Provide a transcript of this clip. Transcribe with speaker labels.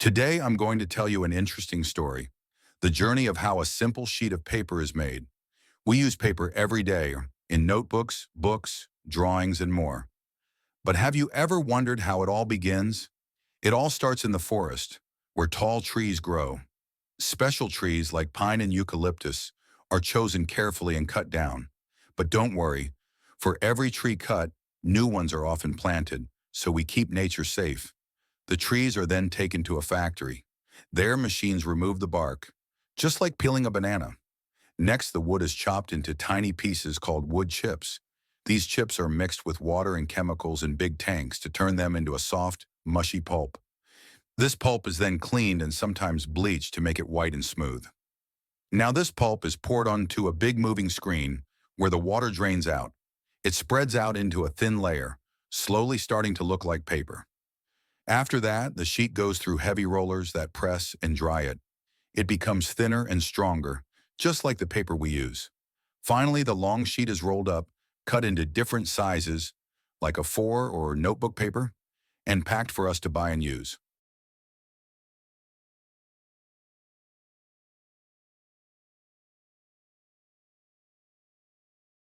Speaker 1: Today, I'm going to tell you an interesting story, the journey of how a simple sheet of paper is made. We use paper every day in notebooks, books, drawings, and more. But have you ever wondered how it all begins? It all starts in the forest, where tall trees grow. Special trees like pine and eucalyptus are chosen carefully and cut down. But don't worry, for every tree cut, new ones are often planted, so we keep nature safe. The trees are then taken to a factory. There, machines remove the bark, just like peeling a banana. Next, the wood is chopped into tiny pieces called wood chips. These chips are mixed with water and chemicals in big tanks to turn them into a soft, mushy pulp. This pulp is then cleaned and sometimes bleached to make it white and smooth. Now this pulp is poured onto a big moving screen where the water drains out. It spreads out into a thin layer, slowly starting to look like paper. After that, the sheet goes through heavy rollers that press and dry it. It becomes thinner and stronger, just like the paper we use. Finally, the long sheet is rolled up, cut into different sizes, like a 4 or notebook paper, and packed for us to buy and use.